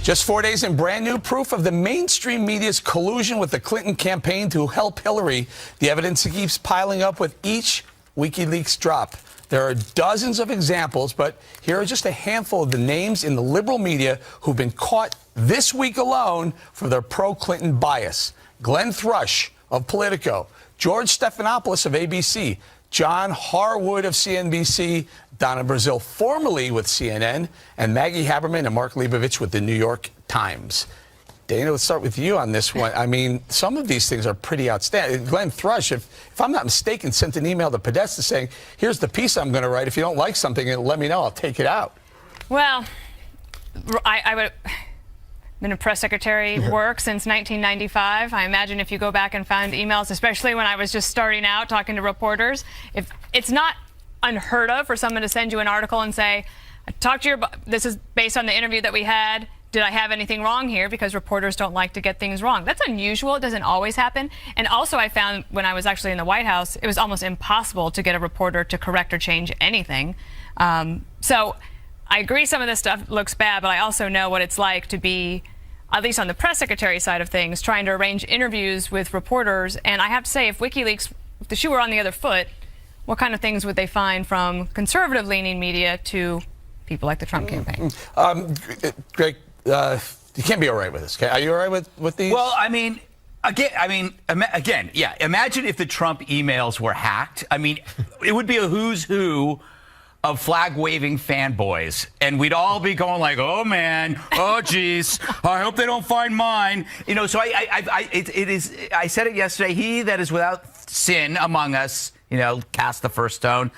Just 4 days and brand new proof of the mainstream media's collusion with the Clinton campaign to help Hillary. The evidence keeps piling up with each WikiLeaks drop. There are dozens of examples, but here are just a handful of the names in the liberal media who've been caught this week alone for their pro-Clinton bias. Glenn Thrush of Politico, George Stephanopoulos of ABC, John Harwood of CNBC, Donna Brazile, formerly with CNN, and Maggie Haberman and Mark Leibovich with the New York Times. Dana, let's start with you on this one. I mean, some of these things are pretty outstanding. Glenn Thrush, if I'm not mistaken, sent an email to Podesta saying, here's the piece I'm going to write. If you don't like something, let me know. I'll take it out. Well, I would... been a press secretary work since 1995. I imagine if you go back and find emails, especially when I was just starting out talking to reporters, if it's not unheard of for someone to send you an article and say, I talked to your, this is based on the interview that we had. Did I have anything wrong here? Because reporters don't like to get things wrong. That's unusual. It doesn't always happen. And also I found when I was actually in the White House, it was almost impossible to get a reporter to correct or change anything. So I agree some of this stuff looks bad, but I also know what it's like to be, at least on the press secretary side of things, trying to arrange interviews with reporters. And I have to say, if WikiLeaks, if the shoe were on the other foot, what kind of things would they find from conservative-leaning media to people like the Trump campaign? Greg, you can't be all right with this. Okay? Are you all right with these? Well, again, yeah. Imagine if the Trump emails were hacked. I mean, it would be a who's who of flag-waving fanboys, and we'd all be going like, "Oh man, oh geez, I hope they don't find mine." You know, so I said it yesterday. He that is without sin among us, you know, cast the first stone.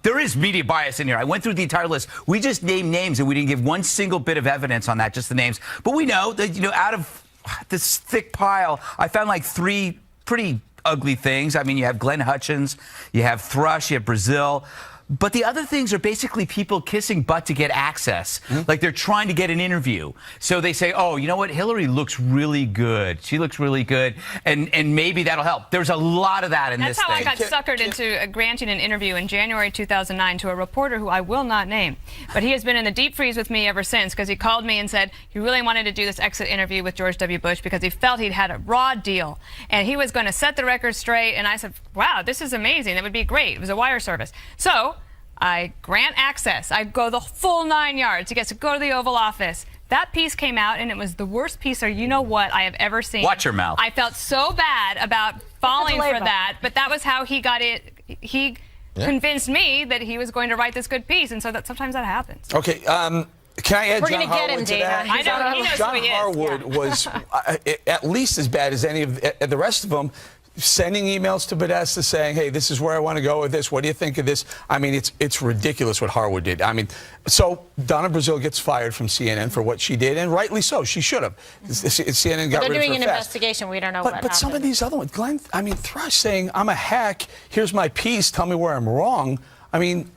There is media bias in here. I went through the entire list. We just named names, and we didn't give one single bit of evidence on that, just the names. But we know that, you know, out of this thick pile, I found like 3 pretty ugly things. I mean, you have Glenn Hutchins, you have Thrush, you have Brazile. But the other things are basically people kissing butt to get access. Like they're trying to get an interview. So they say, oh, you know what? Hillary looks really good. She looks really good. And maybe that'll help. There's a lot of that in this thing. That's how I got suckered into granting an interview in January 2009 to a reporter who I will not name. But he has been in the deep freeze with me ever since, because he called me and said he really wanted to do this exit interview with George W. Bush because he felt he'd had a raw deal. And he was going to set the record straight. And I said, wow, this is amazing. That would be great. It was a wire service. So I grant access. I go the full 9 yards. He gets to go to the Oval Office. That piece came out, and it was the worst piece, or you know what, I have ever seen. Watch your mouth. I felt so bad about falling for that, but that was how he got it. He convinced me that he was going to write this good piece, and so that sometimes that happens. Okay. Can I add John Harwood to that? I know, he knows John who he is. Harwood was at least as bad as any of the rest of them, sending emails to Podesta saying, hey, this is where I want to go with this. What do you think of this? I mean, it's ridiculous what Harwood did. I mean, so Donna Brazile gets fired from CNN for what she did, and rightly so. She should have. CNN got rid of her fast. They're doing an investigation. We don't know what happened. But some of these other ones, Glenn, I mean, Thrush saying, I'm a hack. Here's my piece. Tell me where I'm wrong. I mean,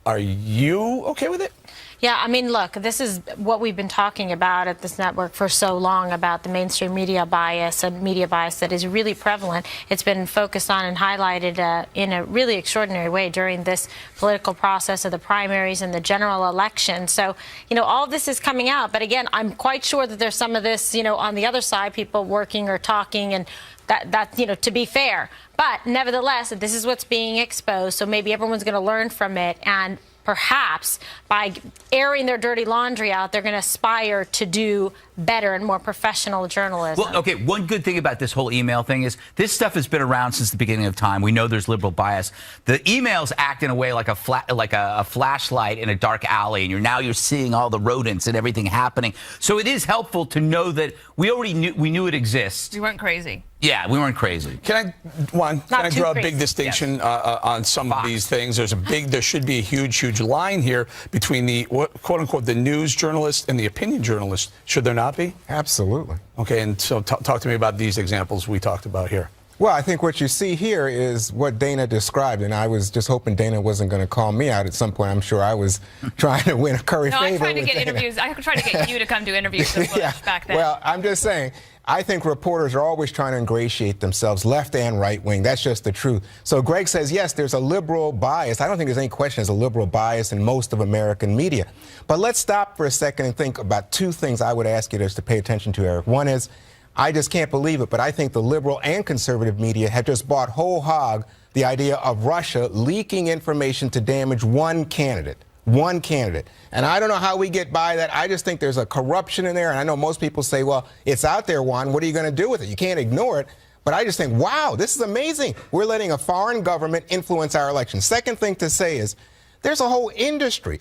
are you okay with it? Yeah, I mean, look, this is what we've been talking about at this network for so long, about the mainstream media bias, and media bias that is really prevalent. It's been focused on and highlighted in a really extraordinary way during this political process of the primaries and the general election. So, you know, all of this is coming out. But again, I'm quite sure that there's some of this, you know, on the other side, people working or talking, and that you know, to be fair. But nevertheless, this is what's being exposed. So maybe everyone's going to learn from it, and perhaps by airing their dirty laundry out, they're going to aspire to do better and more professional journalism. Well, okay, one good thing about this whole email thing is this stuff has been around since the beginning of time. We know there's liberal bias. The emails act in a way like a flashlight in a dark alley, and you're seeing all the rodents and everything happening. So it is helpful to know that we knew it exists. We weren't crazy. Yeah, we weren't crazy. Can I draw a big distinction on some of these things? There should be a huge line here between the quote unquote the news journalist and the opinion journalist. Should there not be? Absolutely. Okay, and so talk to me about these examples we talked about here. Well, I think what you see here is what Dana described, and I was just hoping Dana wasn't going to call me out at some point. I'm sure I was trying to win a curry favor. No, I tried to with get Dana. interviews. I tried to get you to come do interviews with Bush back then. Well, I'm just saying, I think reporters are always trying to ingratiate themselves, left and right wing. That's just the truth. So Greg says, yes, there's a liberal bias. I don't think there's any question there's a liberal bias in most of American media. But let's stop for a second and think about two things I would ask you to pay attention to, Eric. One is, I just can't believe it, but I think the liberal and conservative media have just bought whole hog the idea of Russia leaking information to damage one candidate. One candidate. And I don't know how we get by that. I just think there's a corruption in there. And I know most people say, well, it's out there, Juan. What are you going to do with it? You can't ignore it. But I just think, wow, this is amazing. We're letting a foreign government influence our election. Second thing to say is there's a whole industry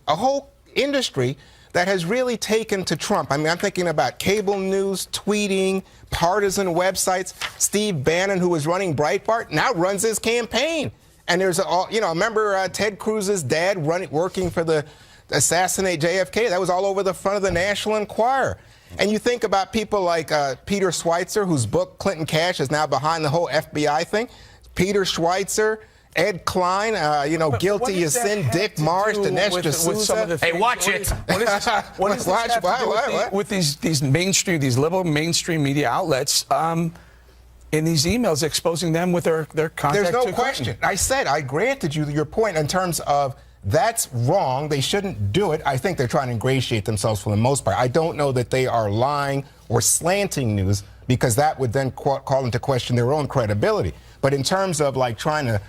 that has really taken to Trump. I mean, I'm thinking about cable news, tweeting, partisan websites. Steve Bannon, who was running Breitbart, now runs his campaign. And there's, remember Ted Cruz's dad working for the assassinate JFK? That was all over the front of the National Enquirer. And you think about people like Peter Schweitzer, whose book Clinton Cash is now behind the whole FBI thing. Peter Schweitzer, Ed Klein, guilty as sin, Dick Morris, Dinesh D'Souza. Hey, watch it. With these liberal mainstream media outlets, in these emails exposing them with their contact. There's no question. I granted you your point in terms of that's wrong. They shouldn't do it. I think they're trying to ingratiate themselves for the most part. I don't know that they are lying or slanting news, because that would then call into question their own credibility. But in terms of like trying to,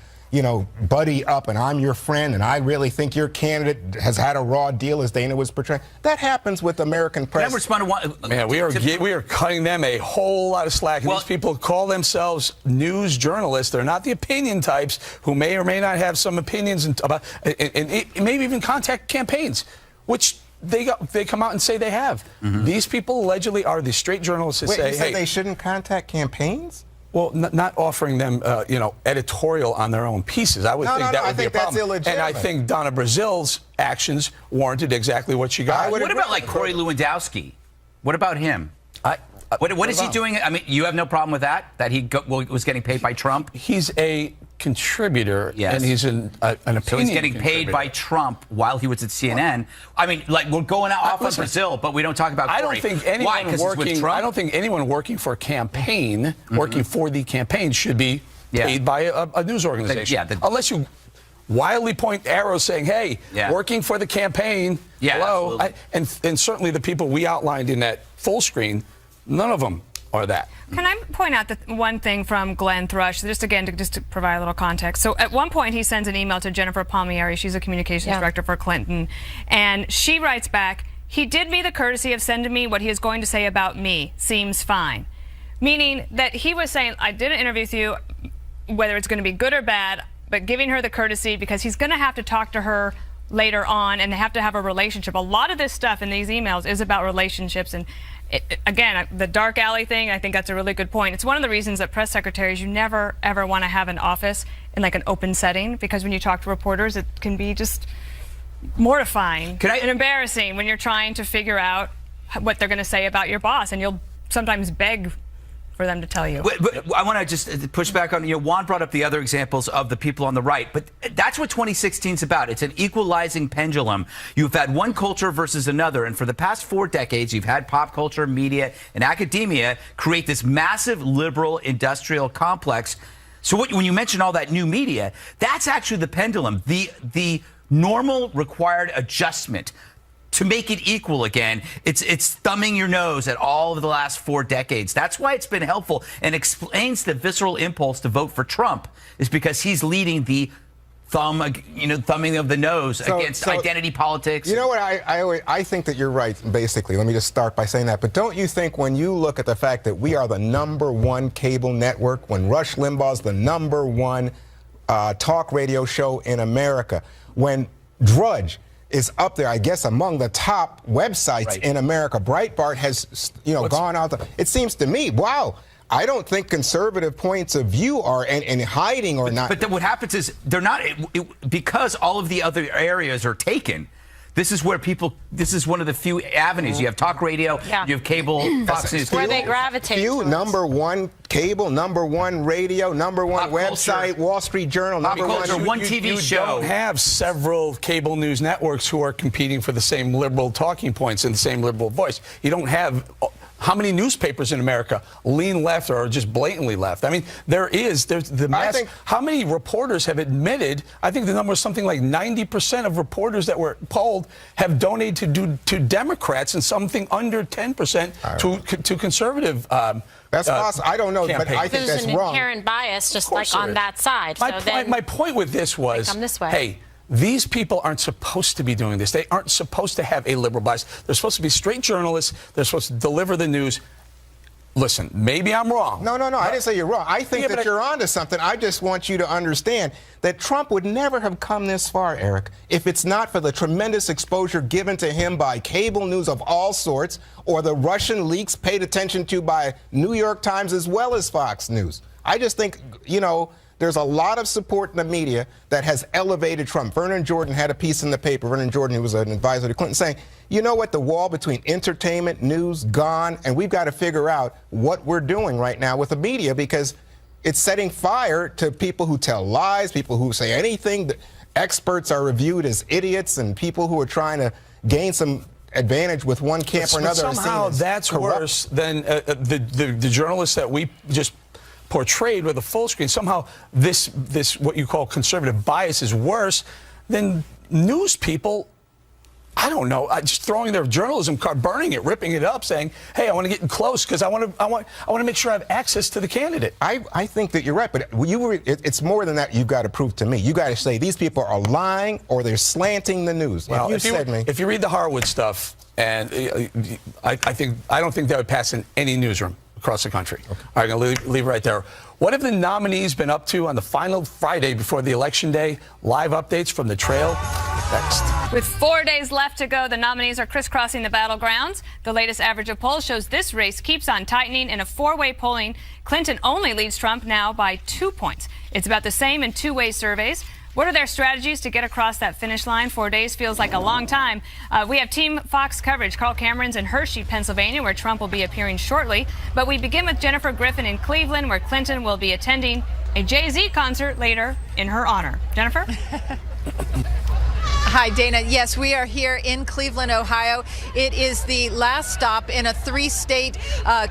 buddy up and I'm your friend and I really think your candidate has had a raw deal, as Dana was portraying, that happens with American press. Can I respond to one? Man, we are cutting them a whole lot of slack. These people call themselves news journalists. They're not the opinion types who may or may not have some opinions about, and maybe even contact campaigns, which they come out and say they have. Mm-hmm. These people allegedly are the straight journalists that say, you said they shouldn't contact campaigns? Well, not offering them, editorial on their own pieces. I would think that would be a problem. That's illegitimate. And I think Donna Brazil's actions warranted exactly what she got. What about like Corey Lewandowski? What about him? What is he doing? I mean, you have no problem with that? That he was getting paid by Trump? He's a contributor, yes. And he's an opinion. So he's getting paid by Trump while he was at CNN. I mean, like, we're going off on Brazil, but we don't talk about Corey. I don't think anyone working for a campaign, working for the campaign, should be paid by a news organization. Unless you wildly point arrows saying, hey, working for the campaign, hello. And certainly the people we outlined in that full screen, none of them are that. Can I point out that one thing from Glenn Thrush, just to provide a little context. So at one point he sends an email to Jennifer Palmieri, she's a communications director for Clinton, and she writes back, he did me the courtesy of sending me what he is going to say about me. Seems fine. Meaning that he was saying, I did an interview with you, whether it's going to be good or bad, but giving her the courtesy because he's going to have to talk to her later on and they have to have a relationship. A lot of this stuff in these emails is about relationships. And again, the dark alley thing, I think that's a really good point. It's one of the reasons that press secretaries, you never, ever want to have an office in like an open setting, because when you talk to reporters, it can be just mortifying and embarrassing when you're trying to figure out what they're going to say about your boss, and you'll sometimes beg for them to tell you. But I want to just push back on, Juan brought up the other examples of the people on the right, but that's what 2016 is about. It's an equalizing pendulum. You've had one culture versus another, and for the past 4 decades, you've had pop culture, media, and academia create this massive liberal industrial complex. So when you mention all that new media, that's actually the pendulum, the normal required adjustment to make it equal again. It's thumbing your nose at all of the last 4 decades. That's why it's been helpful and explains the visceral impulse to vote for Trump, is because he's leading the thumbing of the nose against identity politics. You know what? I think that you're right, basically. Let me just start by saying that. But don't you think when you look at the fact that we are the #1 cable network, when Rush Limbaugh's the #1 talk radio show in America, when Drudge is up there, I guess, among the top websites in America. Breitbart has, gone out. It seems to me, wow, I don't think conservative points of view are in hiding or not. But what happens is they're not, because all of the other areas are taken, This is where people, this is one of the few avenues. You have talk radio, Yeah. you have cable, Fox News. Where they gravitate Few, towards. number one cable, number one radio, number one Pop website, culture. Wall Street Journal, Pop number culture, one. one TV You show. don't have several cable news networks who are competing for the same liberal talking points and the same liberal voice. You don't have. How many newspapers in America lean left or are just blatantly left? I mean, there's the mass. think- How many reporters have admitted? I think the number is something like 90% of reporters that were polled have donated to Democrats and something under 10% to conservative. That's possible. I don't know, but campaign. I think There's that's an wrong. inherent bias, just Of course like there on is. that side. My point with this was, come this way. hey, these people aren't supposed to be doing this. They aren't supposed to have a liberal bias. They're supposed to be straight journalists. They're supposed to deliver the news. Listen, maybe I'm wrong. No, I didn't say you're wrong. I think Yeah, but that you're onto something. I just want you to understand that Trump would never have come this far, Eric, if it's not for the tremendous exposure given to him by cable news of all sorts or the Russian leaks paid attention to by New York Times as well as Fox News. I just think, there's a lot of support in the media that has elevated Trump. Vernon Jordan had a piece in the paper. Vernon Jordan, who was an advisor to Clinton, saying, you know what, the wall between entertainment, news, gone, and we've got to figure out what we're doing right now with the media because it's setting fire to people who tell lies, people who say anything. Experts are reviewed as idiots, and people who are trying to gain some advantage with one camp or another. Somehow that's worse than the journalists that we just portrayed with a full screen. Somehow this what you call conservative bias is worse than news people. I don't know. Just throwing their journalism card, burning it, ripping it up, saying, "Hey, I want to get in close because I want to make sure I have access to the candidate." I think that you're right, but it's more than that. You've got to prove to me. You got to say these people are lying or they're slanting the news. Well, if you read the Harwood stuff, and I don't think that would pass in any newsroom across the country. Okay. All right, I'm going to leave it right there. What have the nominees been up to on the final Friday before the election day? Live updates from the trail next. With 4 days left to go, the nominees are crisscrossing the battlegrounds. The latest average of polls shows this race keeps on tightening. In a four-way polling, Clinton only leads Trump now by 2 points. It's about the same in two-way surveys. What are their strategies to get across that finish line? 4 days feels like a long time. We have Team Fox coverage. Carl Cameron's in Hershey, Pennsylvania, where Trump will be appearing shortly. But we begin with Jennifer Griffin in Cleveland, where Clinton will be attending a Jay-Z concert later in her honor. Jennifer? Hi, Dana. Yes, we are here in Cleveland, Ohio. It is the last stop in a three-state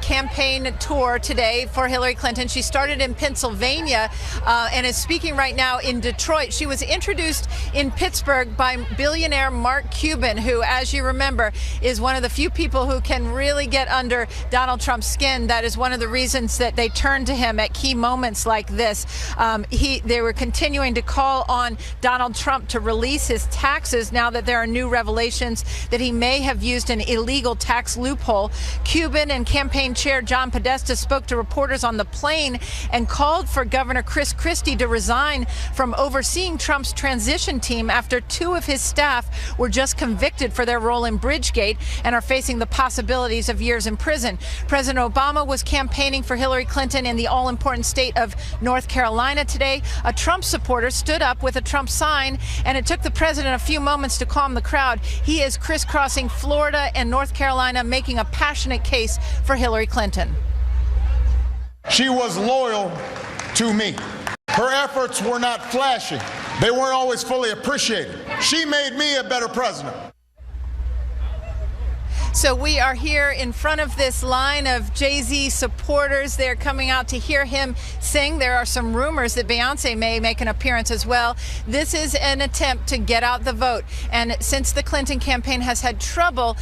campaign tour today for Hillary Clinton. She started in Pennsylvania and is speaking right now in Detroit. She was introduced in Pittsburgh by billionaire Mark Cuban, who, as you remember, is one of the few people who can really get under Donald Trump's skin. That is one of the reasons that they turned to him at key moments like this. They were continuing to call on Donald Trump to release his taxes now that there are new revelations that he may have used an illegal tax loophole. Cuban and campaign chair John Podesta spoke to reporters on the plane and called for Governor Chris Christie to resign from overseeing Trump's transition team after two of his staff were just convicted for their role in Bridgegate and are facing the possibilities of years in prison. President Obama was campaigning for Hillary Clinton in the all-important state of North Carolina today. A Trump supporter stood up with a Trump sign, and it took the president a few moments to calm the crowd. He is crisscrossing Florida and North Carolina, making a passionate case for Hillary Clinton. She was loyal to me. Her efforts were not flashy. They weren't always fully appreciated. She made me a better president. So we are here in front of this line of Jay-Z supporters. They're coming out to hear him sing. There are some rumors that Beyonce may make an appearance as well. This is an attempt to get out the vote. And since the Clinton campaign has had trouble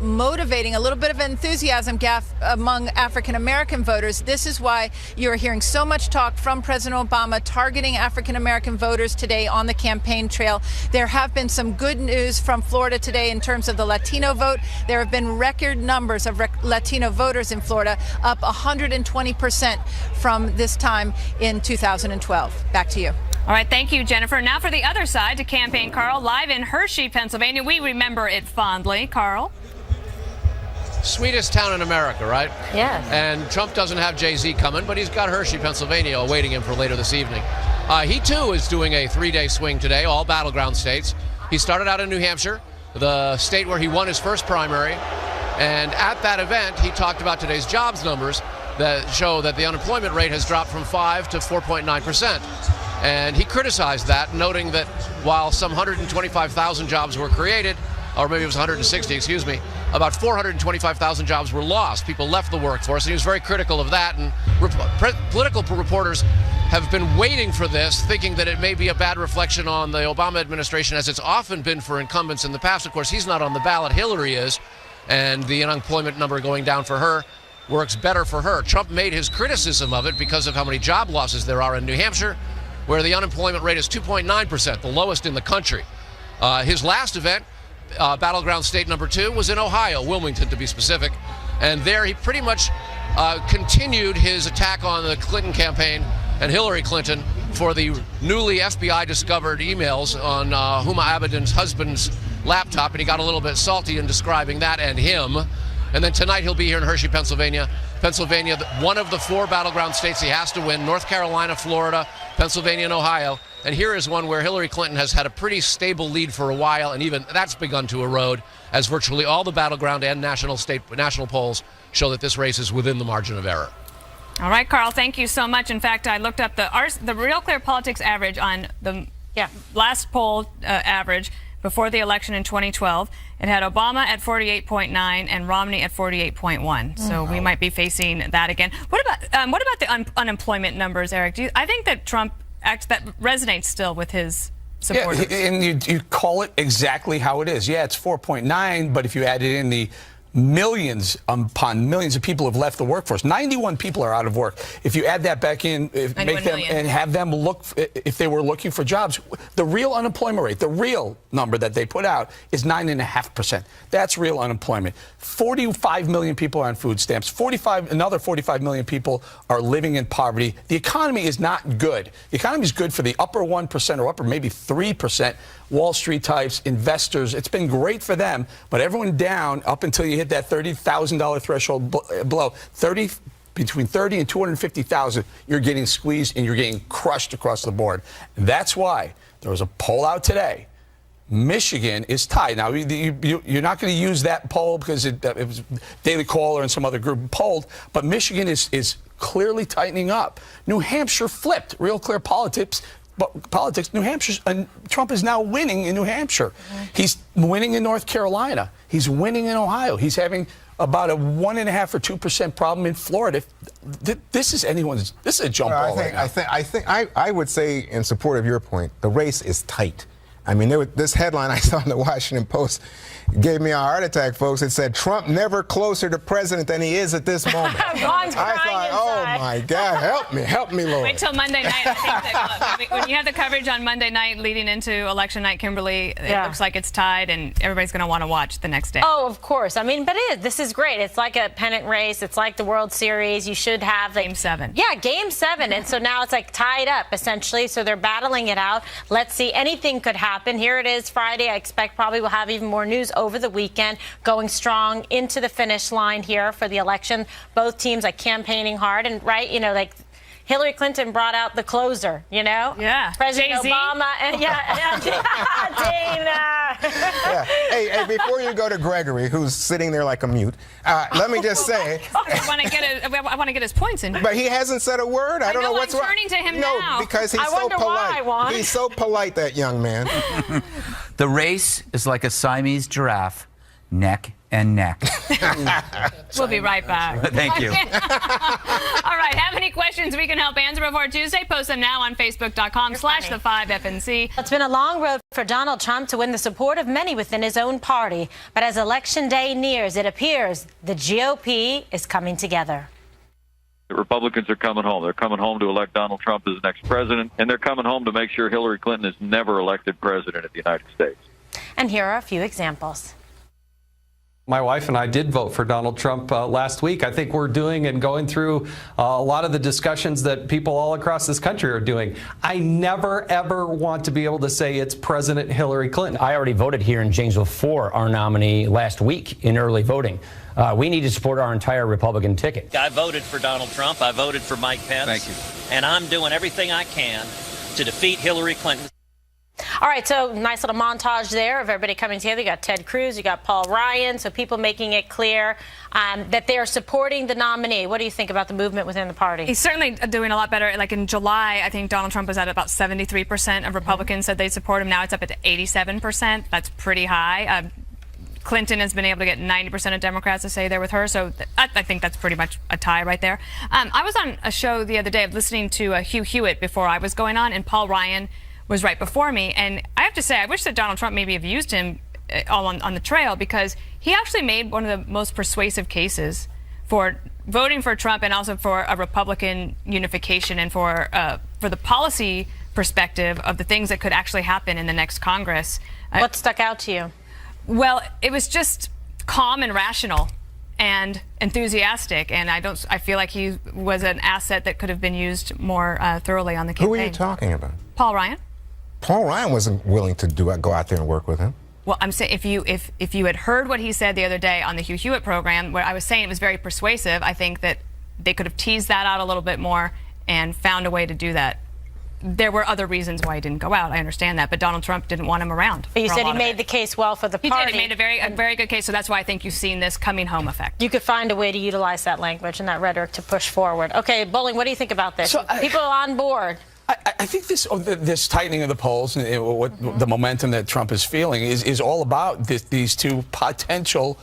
motivating a little bit of enthusiasm among African-American voters, this is why you're hearing so much talk from President Obama targeting African-American voters today on the campaign trail. There have been some good news from Florida today in terms of the Latino vote. There have been record numbers of Latino voters in Florida, up 120% from this time in 2012. Back to you. All right, thank you, Jennifer. Now for the other side to campaign Carl, live in Hershey, Pennsylvania. We remember it fondly. Carl? Sweetest town in America, right? Yes. And Trump doesn't have Jay-Z coming, but he's got Hershey, Pennsylvania awaiting him for later this evening. He, too, is doing a three-day swing today, all battleground states. He started out in New Hampshire, the state where he won his first primary. And at that event, he talked about today's jobs numbers that show that the unemployment rate has dropped from 5 to 4.9%. And he criticized that, noting that while some 125,000 jobs were created, or maybe it was 160, excuse me, about 425,000 jobs were lost. People left the workforce, and he was very critical of that. And political reporters have been waiting for this, thinking that it may be a bad reflection on the Obama administration, as it's often been for incumbents in the past. Of course, he's not on the ballot. Hillary is, and the unemployment number going down for her works better for her. Trump made his criticism of it because of how many job losses there are in New Hampshire, where the unemployment rate is 2.9%, the lowest in the country. His last event, battleground state number 2, was in Ohio, Wilmington to be specific. And there he pretty much continued his attack on the Clinton campaign and Hillary Clinton for the newly FBI discovered emails on Huma Abedin's husband's laptop, and he got a little bit salty in describing that and him. And then tonight he'll be here in Hershey, Pennsylvania. Pennsylvania, one of the 4 battleground states he has to win: North Carolina, Florida, Pennsylvania, and Ohio. And here is one where Hillary Clinton has had a pretty stable lead for a while, and even that's begun to erode, as virtually all the battleground and national polls show that this race is within the margin of error. All right, Carl, thank you so much. In fact, I looked up the Real Clear Politics average on the last poll average before the election in 2012. It had Obama at 48.9 and Romney at 48.1. So we might be facing that again. What about the unemployment numbers, Eric? I think that Trump that resonates still with his supporters. Yeah, and you call it exactly how it is. Yeah, it's 4.9, but if you added in the millions upon millions of people have left the workforce. 91 people are out of work. If you add that back in, make them and have them look, if they were looking for jobs, the real unemployment rate, the real number that they put out is 9.5%. That's real unemployment. 45 million people are on food stamps. Another 45 million people are living in poverty. The economy is not good. The economy is good for the upper 1% or upper maybe 3%. Wall Street types, investors. It's been great for them, but everyone down up until you hit that $30,000 threshold below. Between 30 and 250,000, you're getting squeezed and you're getting crushed across the board. That's why there was a poll out today. Michigan is tied. Now, you're not going to use that poll because it was Daily Caller and some other group polled, but Michigan is clearly tightening up. New Hampshire flipped. Real Clear Politics. New Hampshire, and Trump is now winning in New Hampshire. He's winning in North Carolina. He's winning in Ohio. He's having about a 1.5 or 2% problem in Florida. This is a jump ball right now. I would say, in support of your point, the race is tight. I mean, this headline I saw in the Washington Post gave me a heart attack, folks. It said, Trump never closer to president than he is at this moment. I thought, oh, my God, help me, Lord. Wait till Monday night. I think that, when you have the coverage on Monday night leading into election night, Kimberly, it looks like it's tied, and everybody's going to want to watch the next day. Oh, of course. I mean, but this is great. It's like a pennant race. It's like the World Series. You should have Game 7. Yeah, Game 7. And so now it's like tied up, essentially. So they're battling it out. Let's see. Anything could happen. Here it is Friday. I expect probably we'll have even more news over the weekend, going strong into the finish line here for the election. Both teams are campaigning hard, and like Hillary Clinton brought out the closer, Yeah. President Jay-Z? Obama and Dana. Hey, before you go to Gregory, who's sitting there like a mute, let me just say, I want to get his points in. but he hasn't said a word. I don't know what's I'm wrong. turning to him no, now. because he's I so wonder polite. why, Juan. He's so polite, that young man. The race is like a Siamese giraffe, neck and neck. We'll be right back. Thank you. All right. Have any questions we can help answer before Tuesday? Post them now on Facebook.com/the5FNC. It's been a long road for Donald Trump to win the support of many within his own party. But as Election Day nears, it appears the GOP is coming together. The Republicans are coming home. They're coming home to elect Donald Trump as the next president, and they're coming home to make sure Hillary Clinton is never elected president of the United States. And here are a few examples. My wife and I did vote for Donald Trump last week. I think we're doing and going through a lot of the discussions that people all across this country are doing. I never, ever want to be able to say it's President Hillary Clinton. I already voted here in Janesville for our nominee last week in early voting. We need to support our entire Republican ticket. I voted for Donald Trump. I voted for Mike Pence. Thank you. And I'm doing everything I can to defeat Hillary Clinton. All right, so nice little montage there of everybody coming together. You got Ted Cruz, you got Paul Ryan, so people making it clear that they are supporting the nominee. What do you think about the movement within the party? He's certainly doing a lot better. Like in July, I think Donald Trump was at about 73% of Republicans said they support him. Now it's up at 87%. That's pretty high. Clinton has been able to get 90% of Democrats to say they're with her, so I think that's pretty much a tie right there. I was on a show the other day listening to Hugh Hewitt before I was going on, and Paul Ryan was right before me. And I have to say, I wish that Donald Trump maybe have used him all on the trail, because he actually made one of the most persuasive cases for voting for Trump and also for a Republican unification and for the policy perspective of the things that could actually happen in the next Congress. What stuck out to you? Well, it was just calm and rational and enthusiastic, and I feel like he was an asset that could have been used more thoroughly on the campaign. Who are you talking about? Paul Ryan. Paul Ryan wasn't willing to go out there and work with him. Well, I'm saying if you had heard what he said the other day on the Hugh Hewitt program, where I was saying it was very persuasive, I think that they could have teased that out a little bit more and found a way to do that. There were other reasons why he didn't go out. I understand that, but Donald Trump didn't want him around. But you said he made the case well for the party. He did. He made a very good case, so that's why I think you've seen this coming home effect. You could find a way to utilize that language and that rhetoric to push forward. Okay, Bowling, what do you think about this? So People are on board. I think this tightening of the polls and the momentum that Trump is feeling is all about these two potential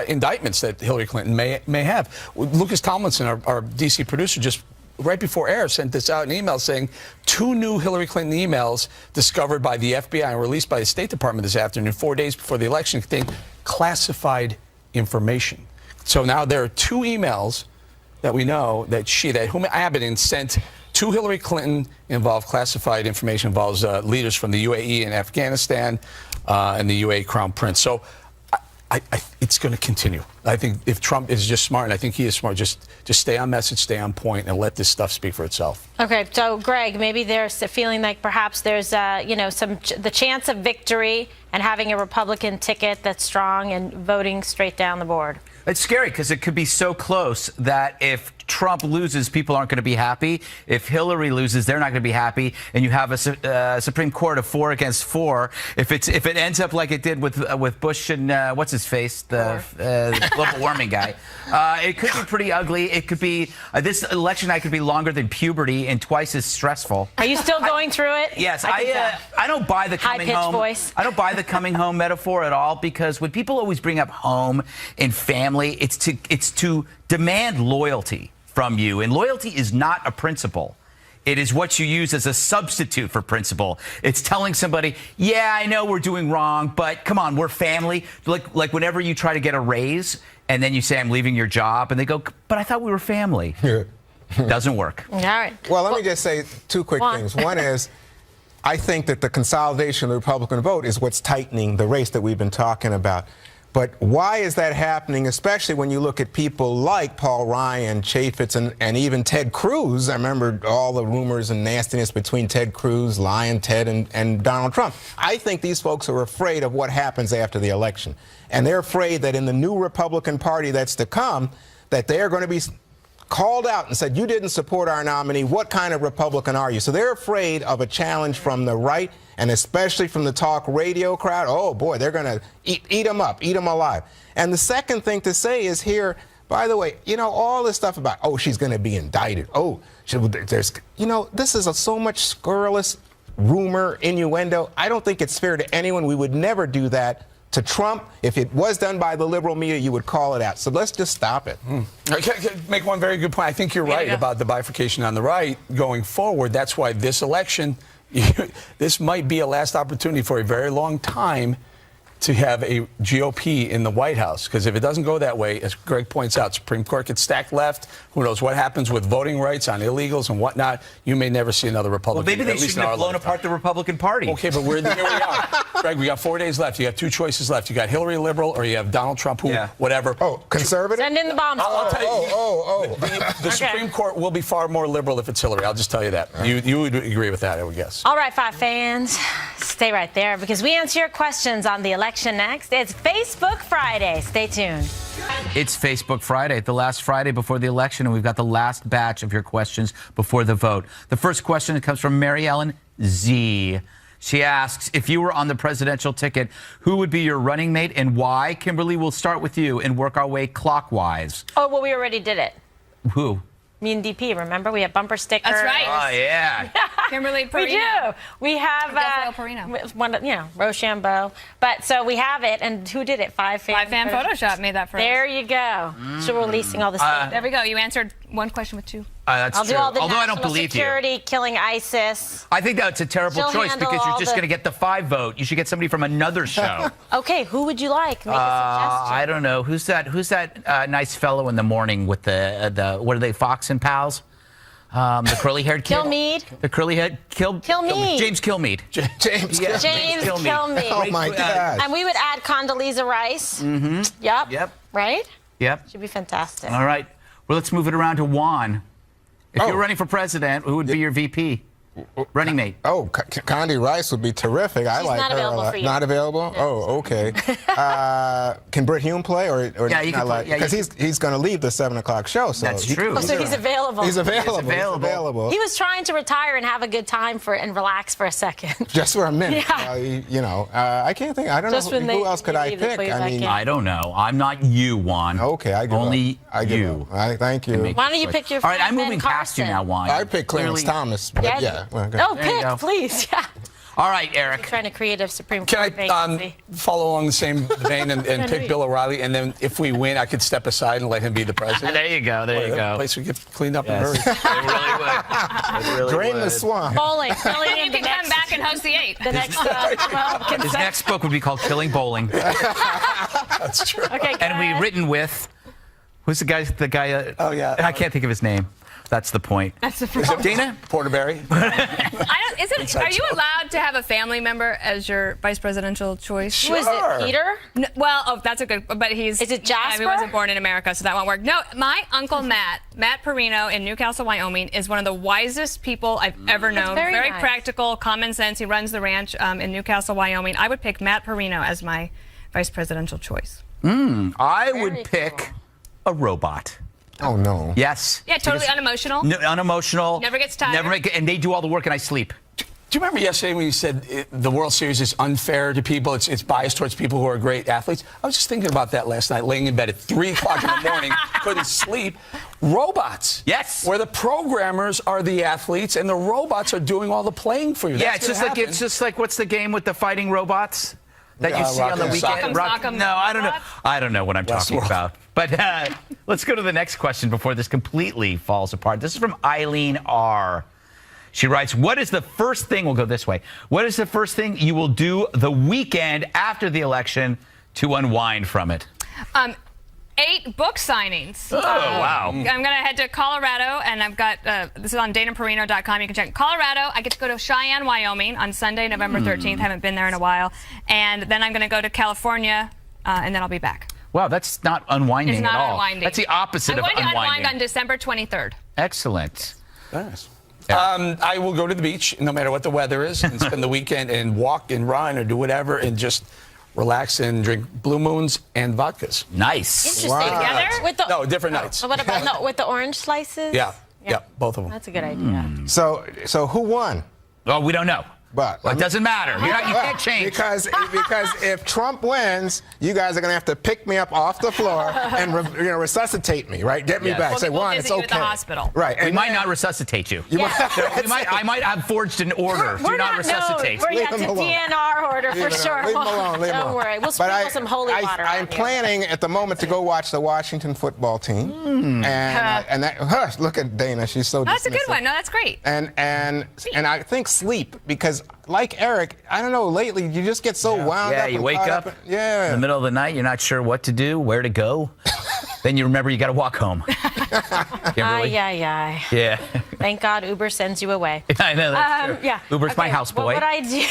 indictments that Hillary Clinton may have. Lucas Tomlinson, our D.C. producer, just right before air sent this out in email saying 2 new Hillary Clinton emails discovered by the FBI and released by the State Department this afternoon, 4 days before the election, contain classified information. So now there are 2 emails that we know that Huma Abedin sent to Hillary Clinton involve classified information, involves leaders from the UAE and Afghanistan and the UAE Crown Prince. So it's going to continue. I think if Trump is just smart, and I think he is smart, just stay on message, stay on point, and let this stuff speak for itself. Okay, so Greg, maybe there's a feeling like perhaps there's the chance of victory and having a Republican ticket that's strong and voting straight down the board. It's scary because it could be so close that if Trump loses, people aren't going to be happy. If Hillary loses, they're not going to be happy. And you have a Supreme Court of 4 against 4. If it ends up like it did with Bush and what's his face, the global warming guy, it could be pretty ugly. It could be this election night could be longer than puberty and twice as stressful. Are you still going through it? Yes, I don't buy the coming home. Voice. I don't buy the coming home metaphor at all, because when people always bring up home and family, it's to demand loyalty from you, and loyalty is not a principle. It is what you use as a substitute for principle. It's telling somebody, yeah, I know we're doing wrong, but come on, we're family. Like whenever you try to get a raise and then you say, I'm leaving your job, and they go, but I thought we were family. Doesn't work. All right. Well, let me just say 2 quick things. One is, I think that the consolidation of the Republican vote is what's tightening the race that we've been talking about. But why is that happening, especially when you look at people like Paul Ryan, Chaffetz, and even Ted Cruz? I remember all the rumors and nastiness between Ted Cruz, Lion Ted, and Donald Trump. I think these folks are afraid of what happens after the election. And they're afraid that in the new Republican Party that's to come, that they're going to be called out and said, you didn't support our nominee. What kind of Republican are you? So they're afraid of a challenge from the right, and especially from the talk radio crowd. Oh, boy, they're going to eat them up, eat them alive. And the second thing to say is here, by the way, all this stuff about, oh, she's going to be indicted. Oh, this is so much scurrilous rumor, innuendo. I don't think it's fair to anyone. We would never do that to Trump. If it was done by the liberal media, you would call it out. So let's just stop it. I can make one very good point. I think you're right about the bifurcation on the right going forward. That's why this election, this might be a last opportunity for a very long time to have a GOP in the White House. Because if it doesn't go that way, as Greg points out, Supreme Court gets stacked left. Who knows what happens with voting rights on illegals and whatnot. You may never see another Republican. Well, maybe they shouldn't have blown apart the Republican Party. Okay, but here we are. Greg, we got 4 days left. You got 2 choices left. You got Hillary liberal, or you have Donald Trump, who, whatever. Oh, conservative? Send in the bomb squad. I'll tell you. The Supreme Court will be far more liberal if it's Hillary. I'll just tell you that. You would agree with that, I would guess. All right, Five fans, stay right there because we answer your questions on the election next. It's Facebook Friday. Stay tuned. It's Facebook Friday, the last Friday before the election, and we've got the last batch of your questions before the vote. The first question comes from Mary Ellen Z. She asks, if you were on the presidential ticket, who would be your running mate and why? Kimberly, we'll start with you and work our way clockwise. Oh, well, we already did it. Who? Me and DP, remember? We have bumper stickers. That's right. Oh, yeah. Kimberly Perino. We do. We have Rafael Perino. one, Rochambeau. But so we have it, and who did it? Five fan Photoshop made that for us. There you go. So we're releasing all the stuff. There we go. You answered one question with two. That's I'll true. do all the Although I don't national believe security, killing ISIS. I think that's a terrible She'll choice handle because you're all just the- going to get the 5 vote. You should get somebody from another show. Okay, who would you like? Make a suggestion. I don't know. Who's that nice fellow in the morning with the what are they, Fox and Pals? The curly-haired kid. Kilmeade. The curly-haired Kilmeade. James Kilmeade. James James Kilmeade. Oh, my God. And we would add Condoleezza Rice. Mm-hmm. Yep. Right? Yep. Should be fantastic. All right. Well, let's move it around to Juan. If you're running for president, who would be your VP? Running mate. Oh, Condi Rice would be terrific. I She's like not her a available lot. for you. Not available? No. Oh, okay. Can Britt Hume play? Or Yeah, you can play. Yeah, because he's going to leave the 7 o'clock show. So That's true. Oh, so he's available. He's available. He's available. He was trying to retire and have a good time and relax for a second. Just for a minute. Yeah. I can't think. I don't Just know when who they- else could they I need to pick. play I back mean, in. I don't know. I'm not you, Juan. okay, I give Only up. I give you. up. Thank you. Make Why don't the you choice. pick your All right, friend I'm moving Ben past you Carson? now, Juan. I pick Clarence Thomas. But yeah. Well, okay. Oh, There you go. pick, please. Yeah. All right, Eric. Trying to create a Supreme Can Court I vacancy. follow along the same vein and pick Bill O'Reilly? And then if we win, I could step aside and let him be the president. There you go. There you That go. place would get cleaned up Yes. in a hurry. It really would. It really Drain would. the swamp. Bowling. Filling And in you the can come next, back and host the 8. the next 12 His consent. next book would be called Killing Bowling, That's true. Okay, and we written with who's the guy? Oh, yeah. I can't think of his name. That's the point. That's the problem. Dana? Porterberry. Are you allowed to have a family member as your vice presidential choice? Who is Sure. it, Peter? No, well, that's a good, but he's. Is it Jasper? He wasn't born in America, so that won't work. No, my uncle Matt Perino in Newcastle, Wyoming, is one of the wisest people I've ever known. very nice. practical, common sense. He runs the ranch in Newcastle, Wyoming. I would pick Matt Perino as my vice presidential choice. I would Very pick a robot. Oh, no. Yes. Yeah, totally unemotional. Unemotional. Never gets tired. And they do all the work, and I sleep. Do you remember yesterday when you said the World Series is unfair to people? It's biased towards people who are great athletes. I was just thinking about that last night, laying in bed at 3 o'clock in the morning, couldn't sleep. Robots. Yes. Where the programmers are the athletes and the robots are doing all the playing for you. Yeah, That's it's just like what's the game with the fighting robots that you see on the Rock'em weekend? Sock'em No, I don't know. robot? I don't know what I'm talking Westworld. about. But let's go to the next question before this completely falls apart. This is from Eileen R. She writes, what is the first thing, we'll go this way, what is the first thing you will do the weekend after the election to unwind from it? 8 book signings. Oh, wow. I'm going to head to Colorado, and I've got, this is on DanaPerino.com. You can check Colorado. I get to go to Cheyenne, Wyoming on Sunday, November 13th. Haven't been there in a while. And then I'm going to go to California, and then I'll be back. Wow, that's not unwinding It's not at all. unwinding. That's the opposite I'm of going to unwinding. unwind on December 23rd. Excellent. Nice. I will go to the beach, no matter what the weather is, and spend the weekend and walk and run or do whatever and just relax and drink Blue Moons and vodkas. Nice. Interesting. Wow. Together? With the, No, different nights. So what about with the orange slices? Yeah, both of them. That's a good idea. So who won? Oh, we don't know. But Well, it doesn't matter. You can't change. Because if Trump wins, you guys are going to have to pick me up off the floor and resuscitate me, right? Get me Yes. back. We'll- Say, we'll Juan, visit it's you okay. at the hospital. Right. We And might then- not resuscitate you. You might- I might have forged an order. Do not resuscitate. No, we're Leave at him the alone. DNR order for sure. Leave him alone. Leave him Don't alone. worry. We'll But sprinkle some holy water I'm on you. planning at the moment to go watch the Washington football team. And that, look at Dana. She's so That's a good dismissive. one. No, that's great. And I think sleep, because like Eric, I don't know, lately you just get so wound Yeah, up. you and wake caught up in in the middle of the night. You're not sure what to do, where to go. Then you remember you got to walk home. Kimberly? Ay. Yeah. Thank God Uber sends you away. I know that's true. Yeah. Uber's my Okay, houseboy. What would I do?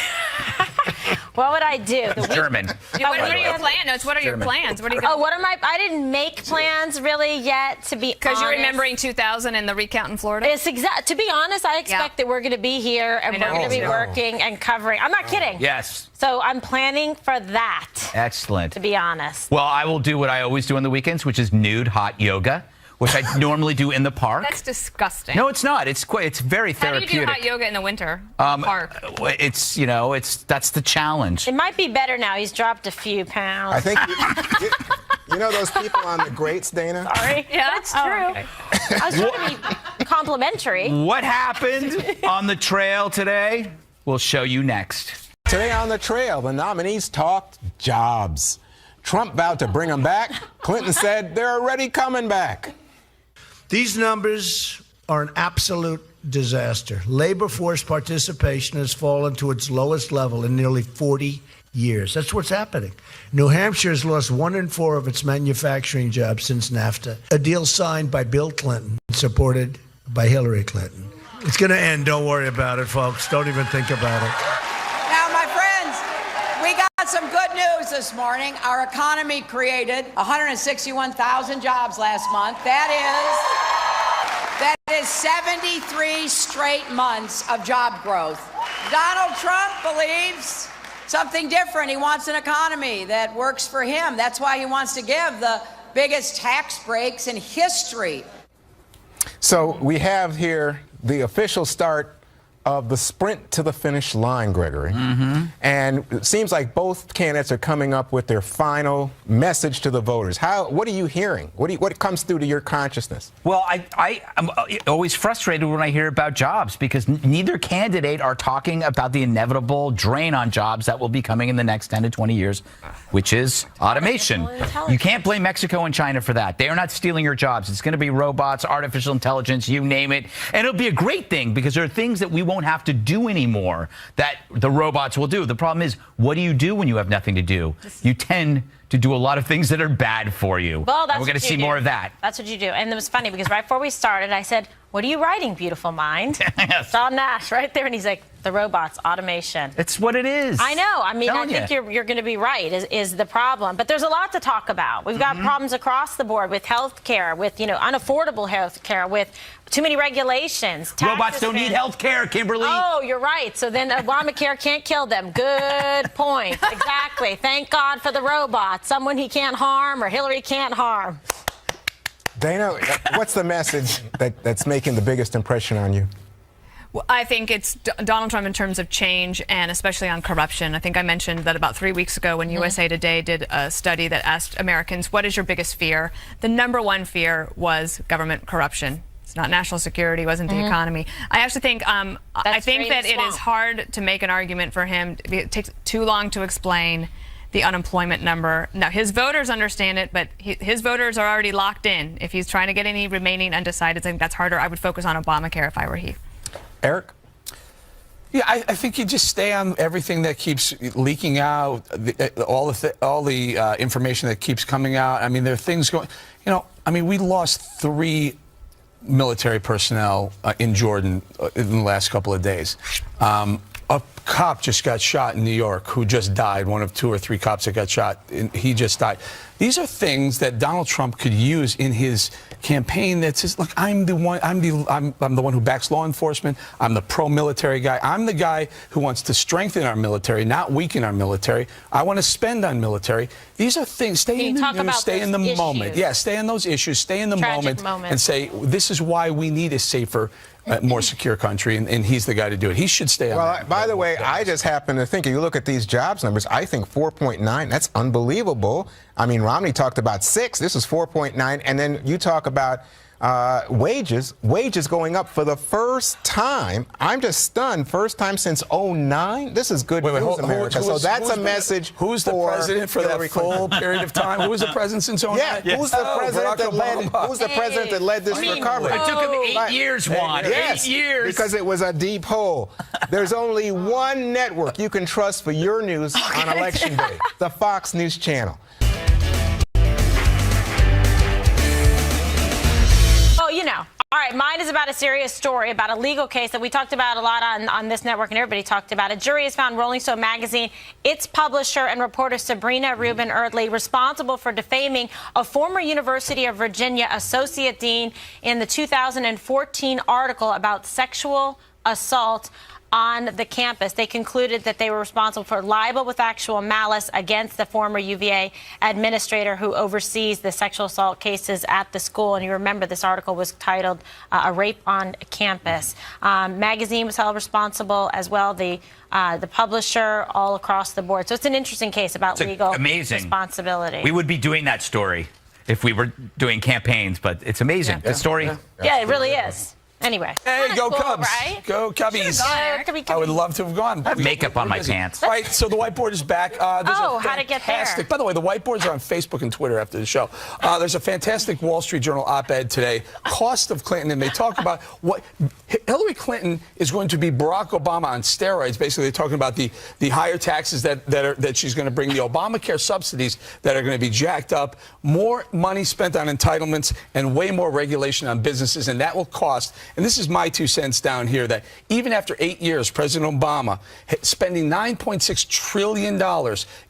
What would I do? The week- German. What are your plans? What are your plans? What are you Oh, going what am I didn't make plans really yet, to be Because you're honest. remembering 2000 and the recount in Florida? It's to be honest, I expect that we're going to be here and I know. we're going to be Oh, no. working and covering. I'm not kidding. Yes. So I'm planning for that, Excellent. to be honest. Well, I will do what I always do on the weekends, which is nude hot yoga which I normally do in the park. That's disgusting. No, it's not. It's very How do you therapeutic. do hot yoga in the winter? In the park. That's the challenge. It might be better now. He's dropped a few pounds. I think you know those people on the greats, Dana? Sorry. Yeah, That's true. okay. I was trying to be complimentary. What happened on the trail today? We'll show you next. Today on the trail, the nominees talked jobs. Trump vowed to bring them back. Clinton said they're already coming back. These numbers are an absolute disaster. Labor force participation has fallen to its lowest level in nearly 40 years. That's what's happening. New Hampshire has lost 1 in 4 of its manufacturing jobs since NAFTA, a deal signed by Bill Clinton, supported by Hillary Clinton. It's going to end. Don't worry about it, folks. Don't even think about it. Now, my friends, we got some good news this morning. Our economy created 161,000 jobs last month. That is 73 straight months of job growth. Donald Trump believes something different. He wants an economy that works for him. That's why he wants to give the biggest tax breaks in history. So we have here the official start of the sprint to the finish line, Gregory. And it seems like both candidates are coming up with their final message to the voters. What are you hearing? What comes through to your consciousness? Well, I'm always frustrated when I hear about jobs because neither candidate are talking about the inevitable drain on jobs that will be coming in the next 10 to 20 years, which is automation. You can't blame Mexico and China for that. They are not stealing your jobs. It's going to be robots, artificial intelligence, you name it. And it'll be a great thing because there are things that we won't have to do anymore that the robots will do. The problem is, what do you do when you have nothing to do? You tend to do a lot of things that are bad for you. Well, that's and we're going to see do. more of that. That's what you do. And it was funny because right before we started, I said, "What are you writing, beautiful mind?" Yes. Saw Nash right there, and he's like, "The robots, automation." It's what it is. I know. I mean, I think you. you're going to be right. Is the problem? But there's a lot to talk about. We've got problems across the board with health care, with unaffordable health care, with too many regulations. Robots don't need health care, Kimberly. Oh, you're right. So then Obamacare can't kill them. Good point. Exactly. Thank God for the robots. Someone he can't harm or Hillary can't harm. Dana, what's the message that's making the biggest impression on you? Well, I think it's Donald Trump in terms of change and especially on corruption. I think I mentioned that about 3 weeks ago when USA Today did a study that asked Americans, what is your biggest fear? The number one fear was government corruption. It's not national security, wasn't the economy. I actually think I think that it is hard to make an argument for him. It takes too long to explain the unemployment number. Now, his voters understand it, but his voters are already locked in. If he's trying to get any remaining undecideds, I think that's harder. I would focus on Obamacare if I were he. Eric? Yeah, I think you just stay on everything that keeps leaking out, all the information that keeps coming out. I mean, there are things going. We lost 3 military personnel in Jordan in the last couple of days. A cop just got shot in New York who just died. One of 2 or 3 cops that got shot, he just died. These are things that Donald Trump could use in his campaign that says, look, I'm the one who backs law enforcement. I'm the pro-military guy. I'm the guy who wants to strengthen our military, not weaken our military. I want to spend on military. These are things, stay in the moment. Yeah, stay in those issues, stay in the moment and say, this is why we need a safer, more secure country, and he's the guy to do it. He should stay on that. By the way, I just happen to think, if you look at these jobs numbers, I think 4.9, that's unbelievable. I mean, Romney talked about 6. This is 4.9. And then you talk about wages going up for the first time. I'm just stunned. First time since 2009. This is good news, America. So that's a message. Who's the president for that full period of time? Who was the president since 2009? Yeah, who's the president that led this recovery? It took him 8 years, Juan. Yes, 8 years. Because it was a deep hole. There's only one network you can trust for your news on Election Day, the Fox News Channel. All right, mine is about a serious story, about a legal case that we talked about a lot on this network, and everybody talked about. A jury has found Rolling Stone magazine, its publisher and reporter Sabrina Rubin Erdely responsible for defaming a former University of Virginia associate dean in the 2014 article about sexual assault on the campus. They concluded that they were responsible for libel with actual malice against the former UVA administrator who oversees the sexual assault cases at the school. And you remember this article was titled "A Rape on Campus." Magazine was held responsible as well. The publisher, all across the board. So it's an interesting case about legal responsibility. We would be doing that story if we were doing campaigns, but it's amazing. That story. Yeah, it really is. Anyway. Hey, go cool, Cubs. Right? Go Cubbies. I would love to have gone. I have makeup on my pants. All right, so the whiteboard is back. How to get there. By the way, the whiteboards are on Facebook and Twitter after the show. There's a fantastic Wall Street Journal op-ed today, Cost of Clinton, and they talk about what Hillary Clinton is going to be Barack Obama on steroids. Basically, they're talking about the higher taxes that she's going to bring, the Obamacare subsidies that are going to be jacked up, more money spent on entitlements, and way more regulation on businesses, and that will cost. And this is my 2 cents down here, that even after 8 years, President Obama spending $9.6 trillion,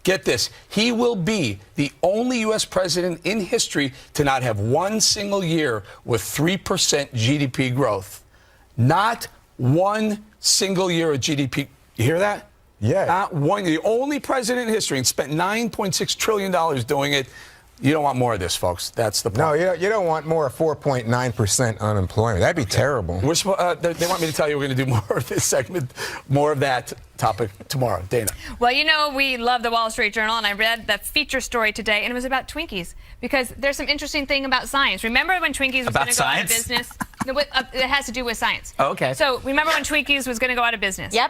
get this, he will be the only U.S. president in history to not have one single year with 3% GDP growth. Not one single year of GDP. You hear that? Yeah. Not one. The only president in history and spent $9.6 trillion doing it. You don't want more of this, folks. That's the point. No, you don't want more of 4.9% unemployment. That'd be terrible. They want me to tell you we're going to do more of this segment, more of that topic tomorrow. Dana. Well, you know, we love the Wall Street Journal, and I read the feature story today, and it was about Twinkies, because there's some interesting thing about science. Remember when Twinkies was going to go out of business? No, it has to do with science. Oh, okay. So remember when Twinkies was going to go out of business? Yep.